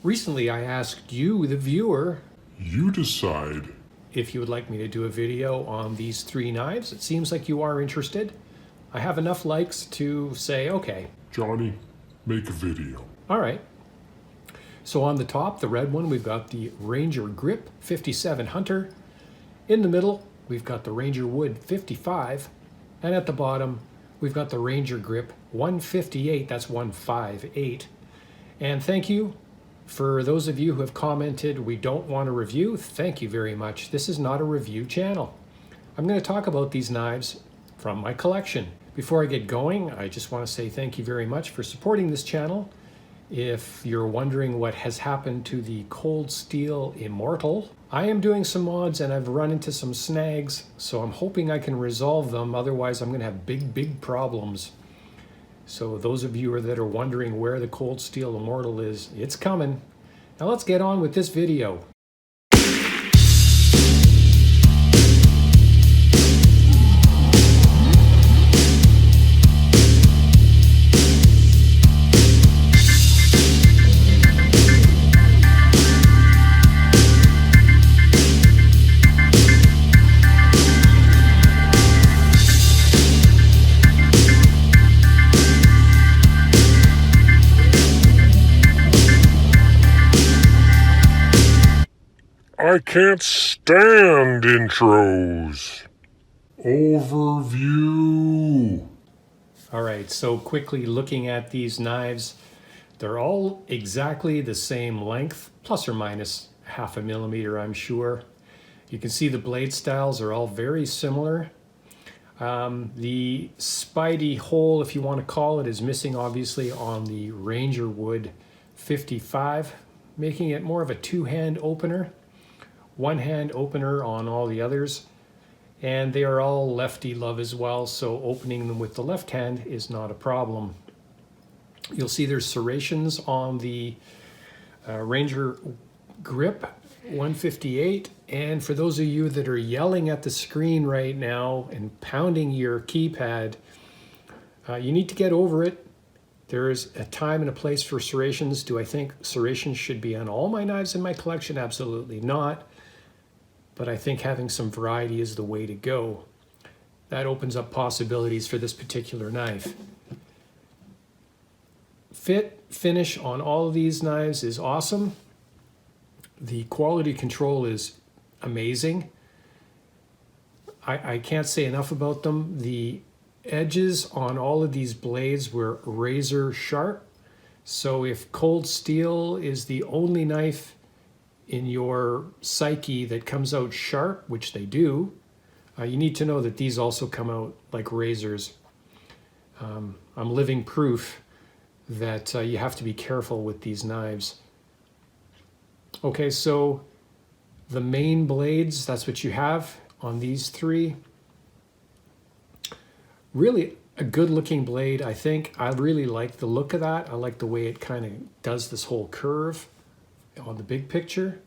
Recently, I asked you, the viewer, You decide. if you would like me to do a video on these three knives. It seems like you are interested. I have enough likes to say, okay, Johnny, make a video. all right. So on the top, the red one, we've got the Ranger Grip 57 Hunter. In the middle, we've got the Ranger Wood 55. And at the bottom, we've got the Ranger Grip 158. That's 158. And thank you for those of you who have commented, we don't want a review. Thank you very much. This is not a review channel. I'm going to talk about these knives from my collection. Before I get going, I just want to say thank you very much for supporting this channel. If you're wondering what has happened to the Cold Steel Immortal, I am doing some mods and I've run into some snags, so I'm hoping I can resolve them. Otherwise, I'm going to have big problems. So those of you that are wondering where the Cold Steel Immortal is, it's coming. Now let's get on with this video. I can't stand intros. Overview. All right, so quickly looking at these knives, they're all exactly the same length, plus or minus half a millimeter, I'm sure. You can see the blade styles are all very similar. The Spidey hole, if you want to call it, is missing obviously on the Ranger Wood 55, making it more of a two-hand opener. One-hand opener on all the others. And they are all lefty love as well, so opening them with the left hand is not a problem. You'll see there's serrations on the Ranger Grip 158. And for those of you that are yelling at the screen right now and pounding your keypad, you need to get over it. There is a time and a place for serrations. Do I think serrations should be on all my knives in my collection? Absolutely not. But I think having some variety is the way to go. That opens up possibilities for this particular knife. Fit, finish on all of these knives is awesome. The quality control is amazing. I can't say enough about them. The edges on all of these blades were razor sharp. So if cold steel is the only knife in your psyche that comes out sharp, which they do, you need to know that these also come out like razors. I'm living proof that you have to be careful with these knives. Okay, so the main blades, that's what you have on these three. Really a good looking blade, I think. I really like the look of that. I like the way it kind of does this whole curve on the big picture.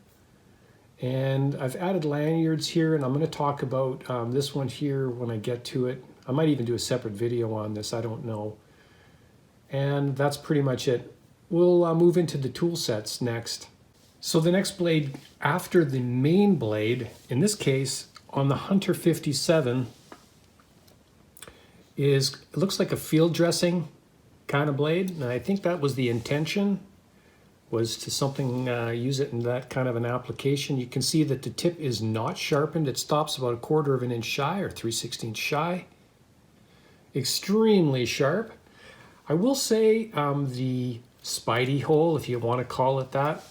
And I've added lanyards here, and I'm going to talk about this one here when I get to it. I might even do a separate video on this, I don't know. And that's pretty much it. We'll move into the tool sets next. So the next blade after the main blade, in this case on the Hunter 57, it looks like a field dressing kind of blade. And I think that was the intention, was to use it in that kind of an application. You can see that the tip is not sharpened. It stops about 1/4 of an inch shy, or 3/16 shy. Extremely sharp. I will say the Spidey hole, if you want to call it that,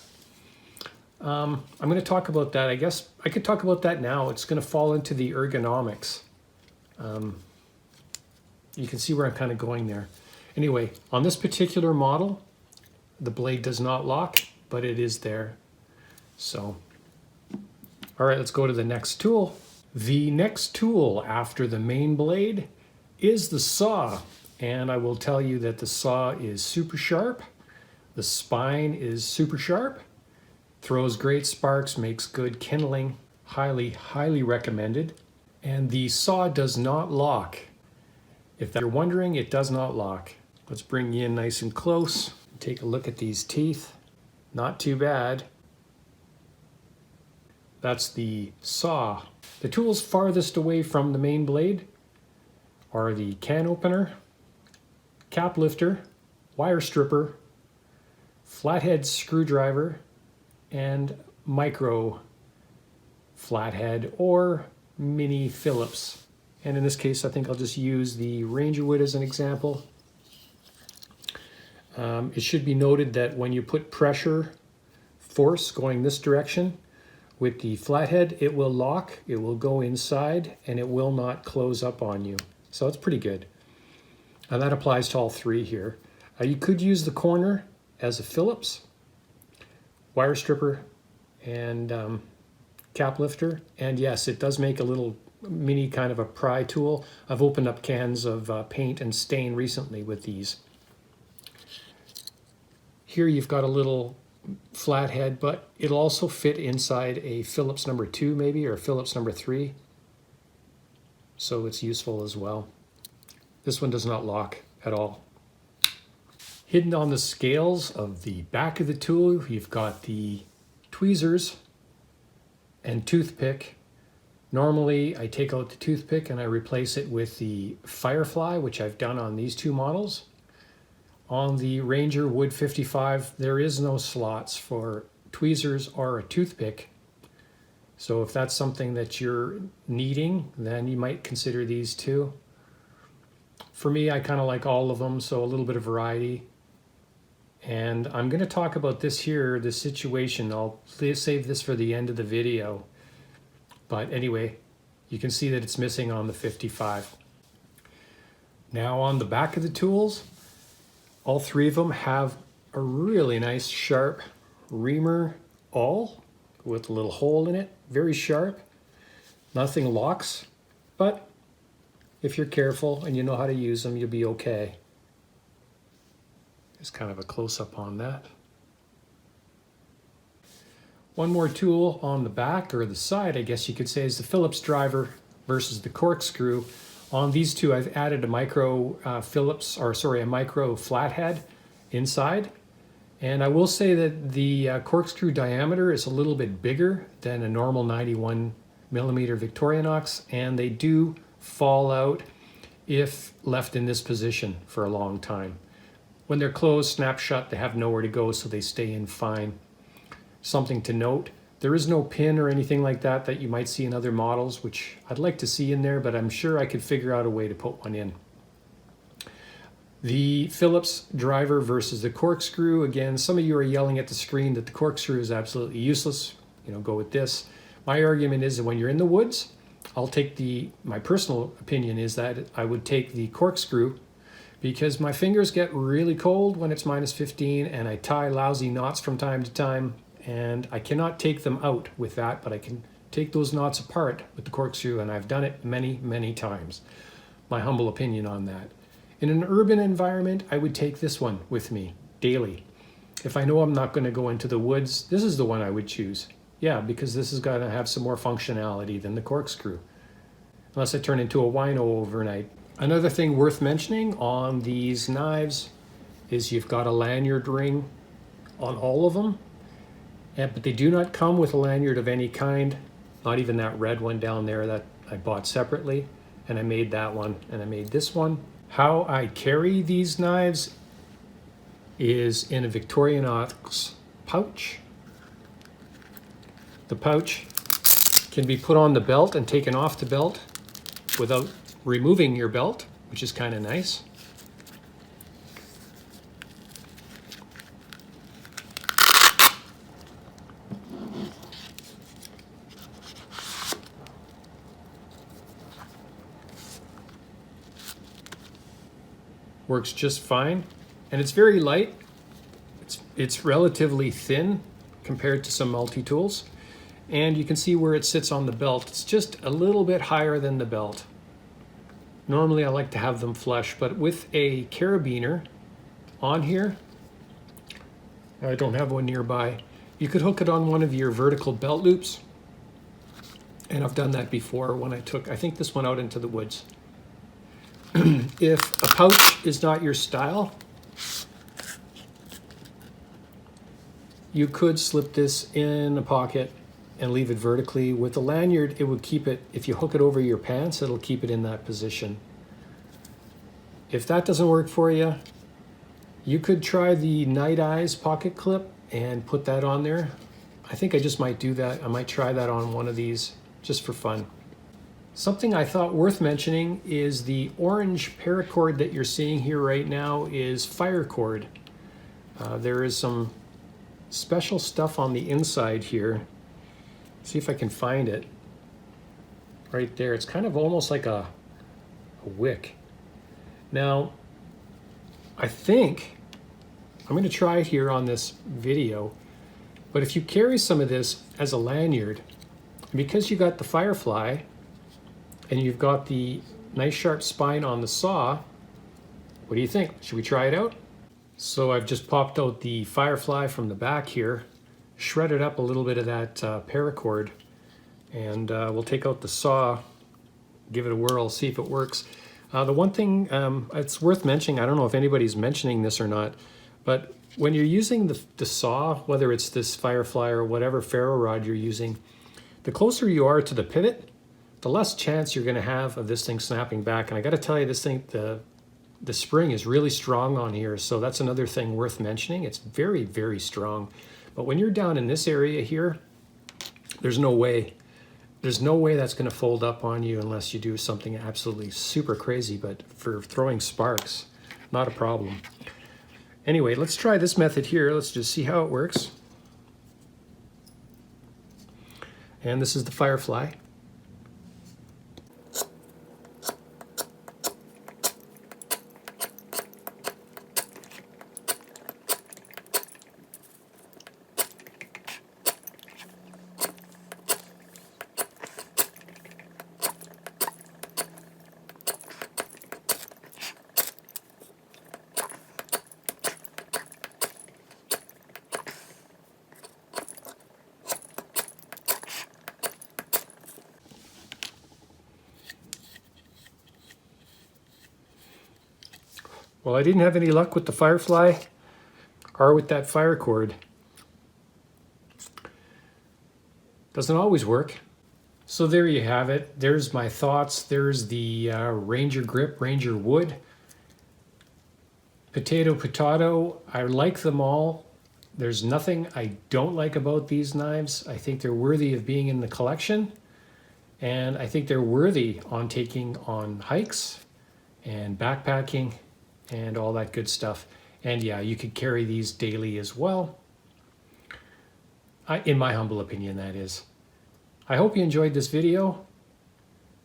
I'm going to talk about that. I guess I could talk about that now. It's going to fall into the ergonomics. You can see where I'm kind of going there. Anyway, on this particular model, the blade does not lock, but it is there. So, all right, let's go to the next tool. The next tool after the main blade is the saw. And I will tell you that the saw is super sharp. The spine is super sharp. Throws great sparks, makes good kindling. Highly recommended. And the saw does not lock. If you're wondering, it does not lock. Let's bring you in nice and close. Take a look at these teeth. Not too bad. That's the saw. The tools farthest away from the main blade are the can opener, cap lifter, wire stripper, flathead screwdriver, and micro flathead or mini Phillips. And in this case, I think I'll just use the Ranger wood as an example. It should be noted that when you put pressure, force going this direction with the flathead, it will lock, it will go inside, and it will not close up on you. So it's pretty good. And that applies to all three here. You could use the corner as a Phillips, wire stripper, and cap lifter. And yes, it does make a little mini kind of a pry tool. I've opened up cans of paint and stain recently with these. Here you've got a little flathead, but it'll also fit inside a Phillips number 2 maybe, or a Phillips number 3. So it's useful as well. This one does not lock at all. Hidden on the scales of the back of the tool, you've got the tweezers and toothpick. Normally I take out the toothpick and I replace it with the Firefly, which I've done on these two models. On the Ranger Wood 55, there is no slots for tweezers or a toothpick. So if that's something that you're needing, then you might consider these two. For me, I kind of like all of them, so a little bit of variety. And I'm going to talk about this here, this situation. I'll save this for the end of the video. But anyway, you can see that it's missing on the 55. Now on the back of the tools, all three of them have a really nice sharp reamer awl with a little hole in it. Very sharp. Nothing locks, but if you're careful and you know how to use them, you'll be okay. Just kind of a close-up on that. One more tool on the back, or the side, I guess you could say, is the Phillips driver versus the corkscrew. On these two, I've added a micro a micro flathead inside. And I will say that the corkscrew diameter is a little bit bigger than a normal 91mm Victorinox, and they do fall out if left in this position for a long time. When they're closed, snap shut, they have nowhere to go, so they stay in fine. Something to note, there is no pin or anything like that that you might see in other models, which I'd like to see in there, but I'm sure I could figure out a way to put one in. The Phillips driver versus the corkscrew, again, some of you are yelling at the screen that the corkscrew is absolutely useless. You know, go with this. My argument is that when you're in the woods, my personal opinion is that I would take the corkscrew, because my fingers get really cold when it's -15 and I tie lousy knots from time to time, and I cannot take them out with that, but I can take those knots apart with the corkscrew, and I've done it many, many times. My humble opinion on that. In an urban environment, I would take this one with me daily. If I know I'm not going to go into the woods, this is the one I would choose. Yeah, because this is going to have some more functionality than the corkscrew. Unless I turn into a wino overnight. Another thing worth mentioning on these knives is you've got a lanyard ring on all of them, but they do not come with a lanyard of any kind, not even that red one down there that I bought separately, and I made that one, and I made this one. How I carry these knives is in a Victorinox pouch. The pouch can be put on the belt and taken off the belt without removing your belt, which is kind of nice. Works just fine, and it's very light. It's relatively thin compared to some multi-tools, and you can see where it sits on the belt. It's just a little bit higher than the belt. Normally I like to have them flush, but with a carabiner on here, I don't have one nearby, you could hook it on one of your vertical belt loops, and I've done that before when I think this one out into the woods. If a pouch is not your style, you could slip this in a pocket and leave it vertically. With the lanyard, it would keep it, if you hook it over your pants, it'll keep it in that position. If that doesn't work for you, you could try the Night Eyes pocket clip and put that on there. I think I just might do that. I might try that on one of these just for fun. Something I thought worth mentioning is the orange paracord that you're seeing here right now is fire cord. There is some special stuff on the inside here. See if I can find it. Right there. It's kind of almost like a wick. Now, I think I'm going to try it here on this video, but if you carry some of this as a lanyard, because you got the Firefly and you've got the nice sharp spine on the saw, what do you think? Should we try it out? So I've just popped out the Firefly from the back here, shredded up a little bit of that paracord, and we'll take out the saw, give it a whirl, see if it works. The one thing it's worth mentioning, I don't know if anybody's mentioning this or not, but when you're using the saw, whether it's this Firefly or whatever ferro rod you're using, the closer you are to the pivot, the less chance you're going to have of this thing snapping back. And I got to tell you, this thing, the spring is really strong on here, so that's another thing worth mentioning. It's very, very strong. But when you're down in this area here, there's no way that's going to fold up on you unless you do something absolutely super crazy. But for throwing sparks, not a problem. Anyway, let's try this method here. Let's just see how it works. And this is the Firefly. Well, I didn't have any luck with the Firefly or with that fire cord. Doesn't always work. So there you have it. There's my thoughts. There's the Ranger grip, Ranger wood. Potato. I like them all. There's nothing I don't like about these knives. I think they're worthy of being in the collection. And I think they're worthy on taking on hikes and backpacking and all that good stuff. And yeah, you could carry these daily as well. In my humble opinion, that is. I hope you enjoyed this video.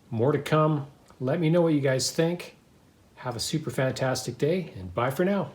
More to come. Let me know what you guys think. Have a super fantastic day, and bye for now.